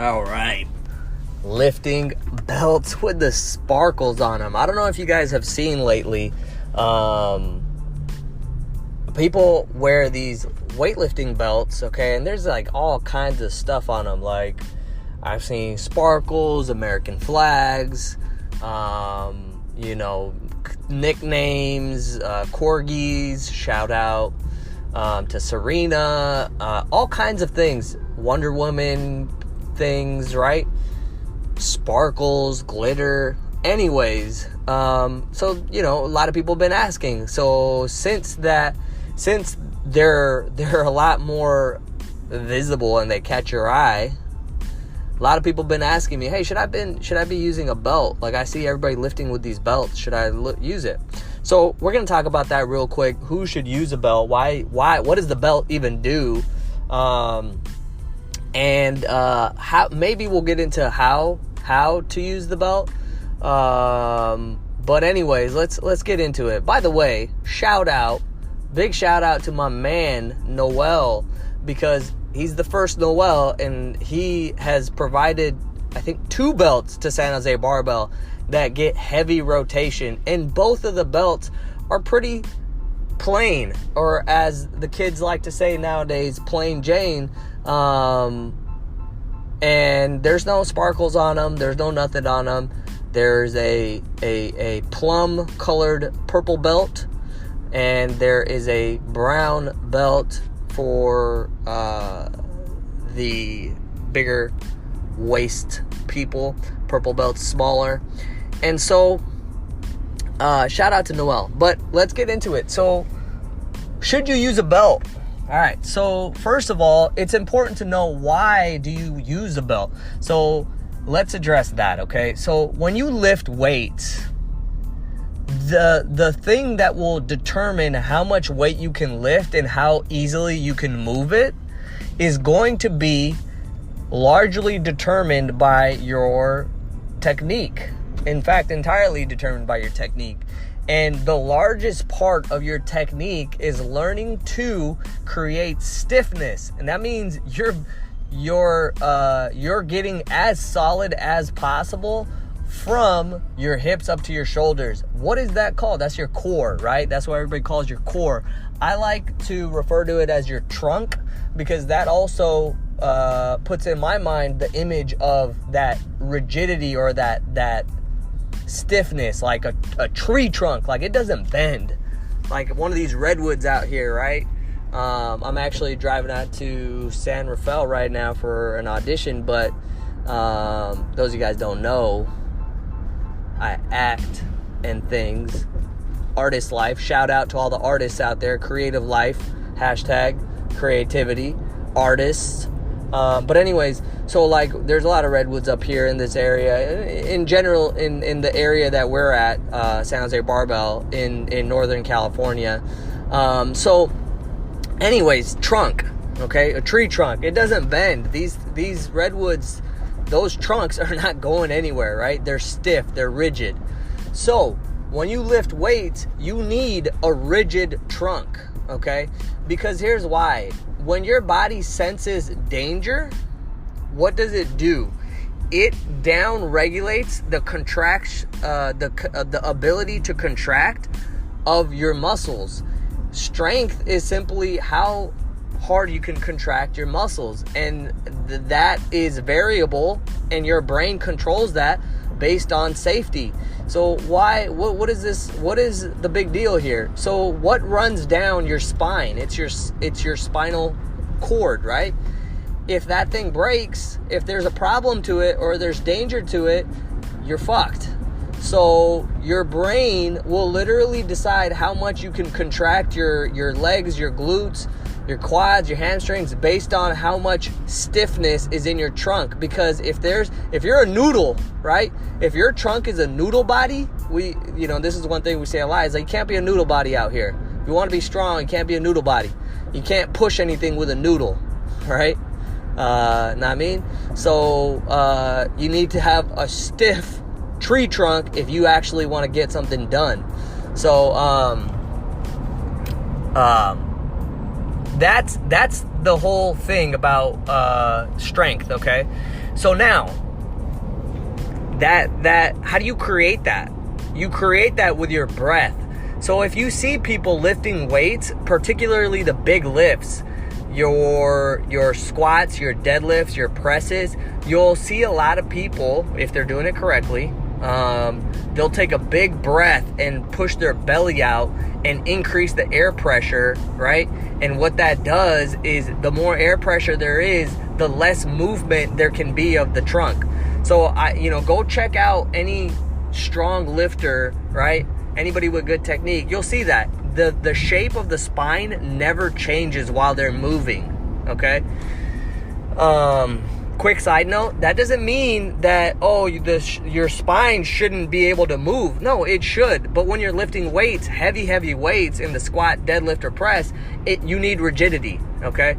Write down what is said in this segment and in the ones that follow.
All right. Lifting belts with the sparkles on them. I don't know if you guys have seen lately. People wear these weightlifting belts, okay? And there's like all kinds of stuff on them. Like I've seen sparkles, American flags, nicknames, corgis, shout out to Serena, all kinds of things. Wonder Woman things, right? Sparkles, glitter. Anyways, so a lot of people have been asking. So since they're a lot more visible and they catch your eye, a lot of people have been asking me, hey, should I be using a belt? Like I see everybody lifting with these belts. Should I use it? So we're gonna talk about that real quick. Who should use a belt? Why? What does the belt even do? And how? Maybe we'll get into how to use the belt. But anyways, let's get into it. By the way, big shout out to my man Noel, because he's the first Noel, and he has provided, I think, 2 belts to San Jose Barbell that get heavy rotation, and both of the belts are pretty plain, or as the kids like to say nowadays, plain Jane. And there's no sparkles on them. There's no nothing on them. There's a plum colored purple belt, and there is a brown belt for the bigger waist people. Purple belt's smaller. And so shout out to Noel. But let's get into it. So should you use a belt? All right, so first of all, it's important to know, why do you use a belt? So let's address that, okay? So when you lift weights, the thing that will determine how much weight you can lift and how easily you can move it is going to be largely determined by your technique. In fact, entirely determined by your technique. And the largest part of your technique is learning to create stiffness. And that means you're getting as solid as possible from your hips up to your shoulders. What is that called? That's your core, right? That's what everybody calls your core. I like to refer to it as your trunk, because that also puts in my mind the image of that rigidity, or that stiffness, like a tree trunk. Like it doesn't bend, like one of these redwoods out here, right? I'm actually driving out to San Rafael right now for an audition, but those of you guys don't know, I act and things. Artist life. Shout out to all the artists out there. Creative life. Hashtag creativity. Artists. But anyways, so like there's a lot of redwoods up here in this area. In general, in the area that we're at, San Jose Barbell in Northern California. So anyways, trunk, okay? A tree trunk. It doesn't bend. These redwoods, those trunks are not going anywhere, right? They're stiff, they're rigid. So when you lift weights, you need a rigid trunk, okay? Because here's why. When your body senses danger, what does it do? It down regulates the the ability to contract of your muscles. Strength is simply how hard you can contract your muscles, and that is variable, and your brain controls that based on safety. So what is this? What is the big deal here? So what runs down your spine? It's your spinal cord, right? If that thing breaks, if there's a problem to it or there's danger to it, you're fucked. So your brain will literally decide how much you can contract your legs, your glutes, your quads, your hamstrings, based on how much stiffness is in your trunk. Because if you're a noodle, right? If your trunk is a noodle body, this is one thing we say a lot, is like, you can't be a noodle body out here. If you want to be strong, you can't be a noodle body. You can't push anything with a noodle, right? Know what I mean? So you need to have a stiff tree trunk if you actually want to get something done. So that's the whole thing about strength, okay? So now, that how do you create that? You create that with your breath. So if you see people lifting weights, particularly the big lifts, your squats, your deadlifts, your presses, you'll see a lot of people, if they're doing it correctly, they'll take a big breath and push their belly out and increase the air pressure, right? And what that does is the more air pressure there is, the less movement there can be of the trunk. So go check out any strong lifter, right? Anybody with good technique, you'll see that the shape of the spine never changes while they're moving, okay? Quick side note, that doesn't mean that, your spine shouldn't be able to move. No, it should. But when you're lifting weights, heavy weights in the squat, deadlift, or press, you need rigidity, okay?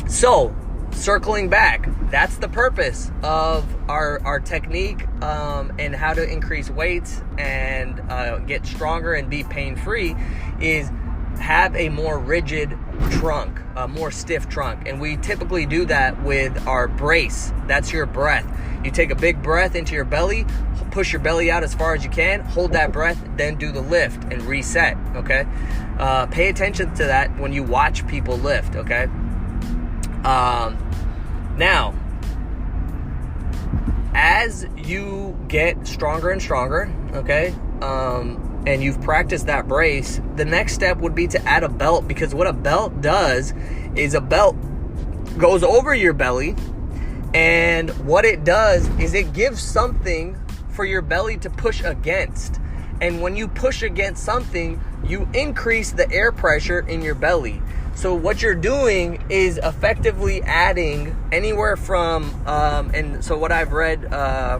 So, circling back, that's the purpose of our technique and how to increase weights and get stronger and be pain-free is have a more rigid trunk, a more stiff trunk. And we typically do that with our brace. That's your breath. You take a big breath into your belly, push your belly out as far as you can, hold that breath, then do the lift and reset, okay? Pay attention to that when you watch people lift, okay? Now, as you get stronger and stronger, okay, and you've practiced that brace, the next step would be to add a belt, because what a belt does is a belt goes over your belly, and what it does is it gives something for your belly to push against. And when you push against something, you increase the air pressure in your belly. So what you're doing is effectively adding anywhere from, and so what I've read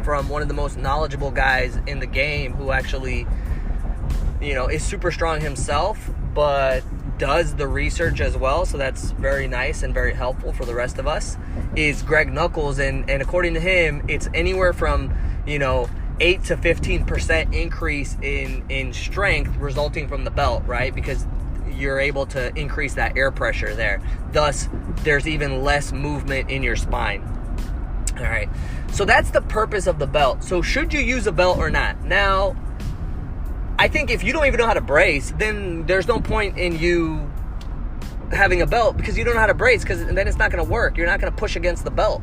from one of the most knowledgeable guys in the game, who actually, is super strong himself, but does the research as well, so that's very nice and very helpful for the rest of us, is Greg Nuckols, and according to him, it's anywhere from, 8 to 15% increase in strength resulting from the belt, right? Because you're able to increase that air pressure there. Thus, there's even less movement in your spine. All right. So that's the purpose of the belt. So should you use a belt or not? Now, I think if you don't even know how to brace, then there's no point in you having a belt, because you don't know how to brace, because then it's not going to work. You're not going to push against the belt.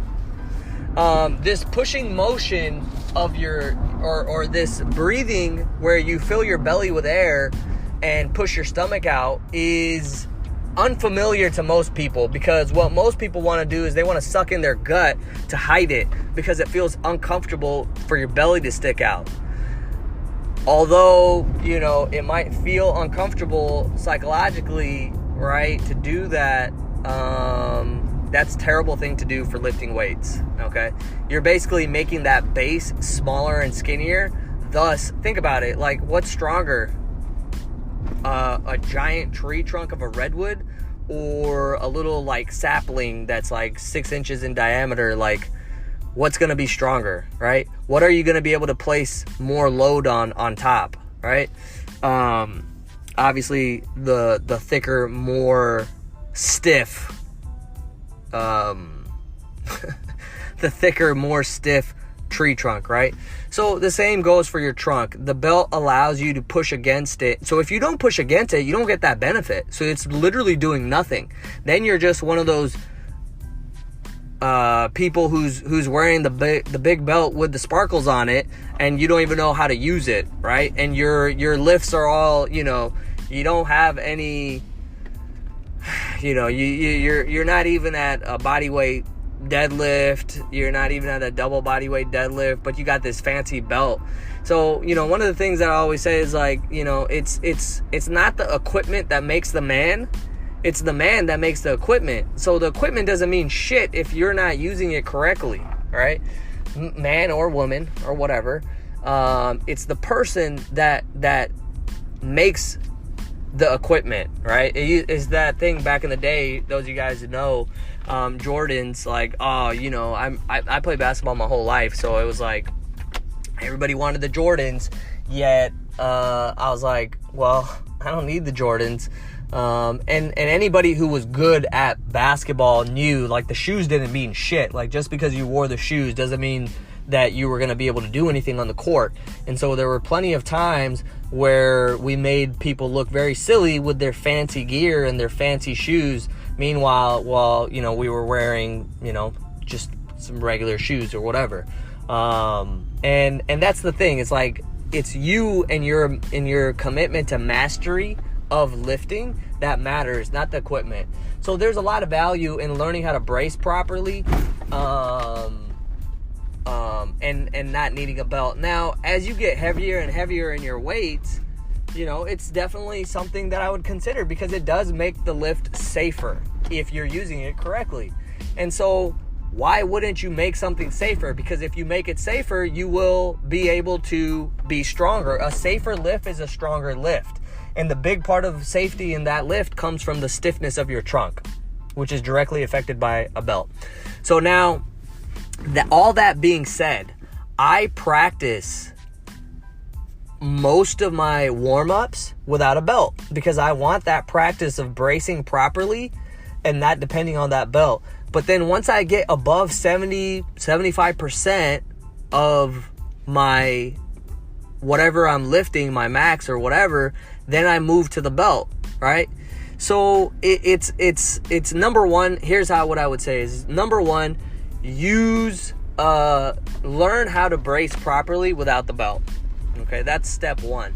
This pushing motion of your, or this breathing where you fill your belly with air and push your stomach out, is unfamiliar to most people, because what most people want to do is they want to suck in their gut to hide it, because it feels uncomfortable for your belly to stick out. Although, it might feel uncomfortable psychologically, right, to do that, that's a terrible thing to do for lifting weights, okay? You're basically making that base smaller and skinnier. Thus, think about it, like, what's stronger? A giant tree trunk of a redwood, or a little sapling that's 6 inches in diameter? Like, what's going to be stronger, right? What are you going to be able to place more load on top, right? Obviously the thicker, more stiff, the thicker, more stiff tree trunk, right? So the same goes for your trunk. The belt allows you to push against it. So if you don't push against it, you don't get that benefit. So it's literally doing nothing. Then you're just one of those people who's wearing the big belt with the sparkles on it, and you don't even know how to use it, right? And your lifts are all, you don't have any, you're not even at a body weight deadlift, you're not even at a double body weight deadlift, but you got this fancy belt. So, one of the things that I always say is it's not the equipment that makes the man, it's the man that makes the equipment. So the equipment doesn't mean shit if you're not using it correctly, right? Man or woman or whatever. It's the person that makes the equipment, right? It's that thing back in the day, those of you guys that know, Jordans, I played basketball my whole life, so it was everybody wanted the Jordans, yet I was well, I don't need the Jordans. And anybody who was good at basketball knew, like, the shoes didn't mean shit. Like, just because you wore the shoes doesn't mean that you were going to be able to do anything on the court. And so there were plenty of times where we made people look very silly with their fancy gear and their fancy shoes. Meanwhile, we were wearing, just some regular shoes or whatever. And that's the thing. It's like, it's you and your commitment to mastery of lifting that matters, not the equipment. So there's a lot of value in learning how to brace properly, and not needing a belt. Now, as you get heavier and heavier in your weights, it's definitely something that I would consider, because it does make the lift safer if you're using it correctly. And so why wouldn't you make something safer? Because if you make it safer, you will be able to be stronger. A safer lift is a stronger lift. And the big part of safety in that lift comes from the stiffness of your trunk, which is directly affected by a belt. So now, all that being said, I practice most of my warm-ups without a belt, because I want that practice of bracing properly and not depending on that belt. But then once I get above 75% of my whatever I'm lifting, my max or whatever, then I move to the belt, right? So it's number one. Here's what I would say is, number one, learn how to brace properly without the belt. Okay, that's step one.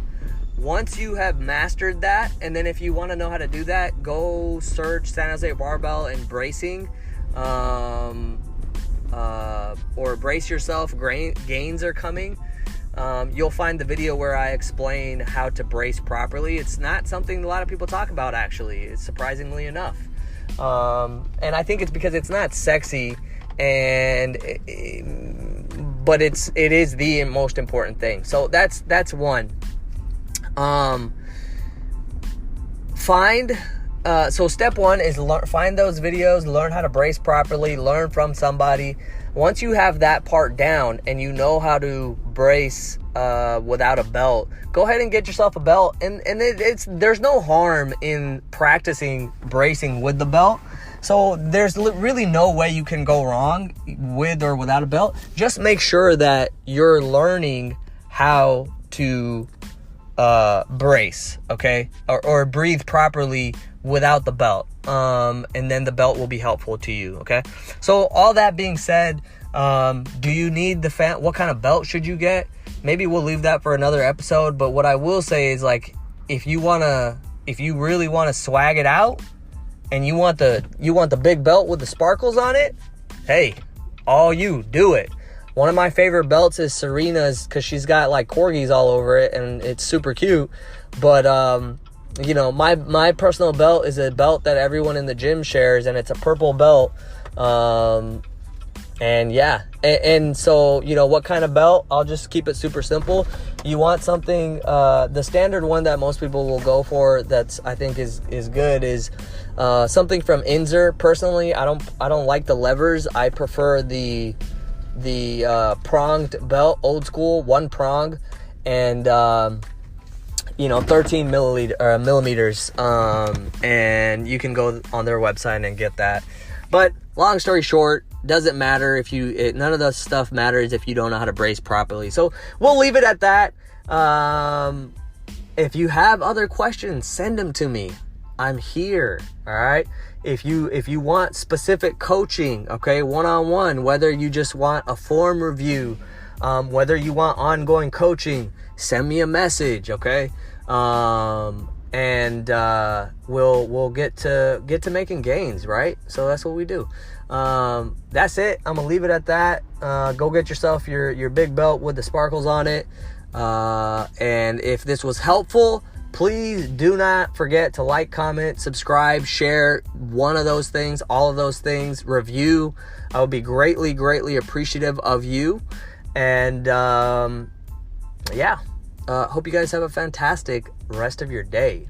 Once you have mastered that, and then if you want to know how to do that, go search San Jose Barbell and bracing, or brace yourself, gains are coming. You'll find the video where I explain how to brace properly. It's not something a lot of people talk about, actually. It's surprisingly enough. And I think it's because it's not sexy, but it is the most important thing. So that's one. So step one is find those videos, learn how to brace properly, learn from somebody. Once you have that part down and you know how to brace without a belt, go ahead and get yourself a belt. And there's no harm in practicing bracing with the belt. So there's really no way you can go wrong with or without a belt. Just make sure that you're learning how to brace, okay? Or breathe properly without the belt. And then the belt will be helpful to you, okay? So all that being said, do you need what kind of belt should you get? Maybe we'll leave that for another episode, but what I will say is, like, if you really want to swag it out and you want the big belt with the sparkles on it, hey, do it. One of my favorite belts is Serena's, because she's got like corgis all over it and it's super cute. But my personal belt is a belt that everyone in the gym shares, and it's a purple belt. And so, what kind of belt? I'll just keep it super simple. You want something, the standard one that most people will go for, I think is good, is something from Inzer. Personally, I don't like the levers. I prefer the pronged belt, old school, one prong, and 13 millimeters, and you can go on their website and get that. But long story short, doesn't matter none of the stuff matters if you don't know how to brace properly. So we'll leave it at that. If you have other questions, send them to me. I'm here. All right. If you want specific coaching, okay, one-on-one, whether you just want a form review, whether you want ongoing coaching, send me a message, okay? And we'll get to making gains, right? So that's what we do. That's it. I'm gonna leave it at that. Go get yourself your big belt with the sparkles on it. And if this was helpful, please do not forget to like, comment, subscribe, share one of those things, all of those things, review. I would be greatly, greatly appreciative of you. And hope you guys have a fantastic rest of your day.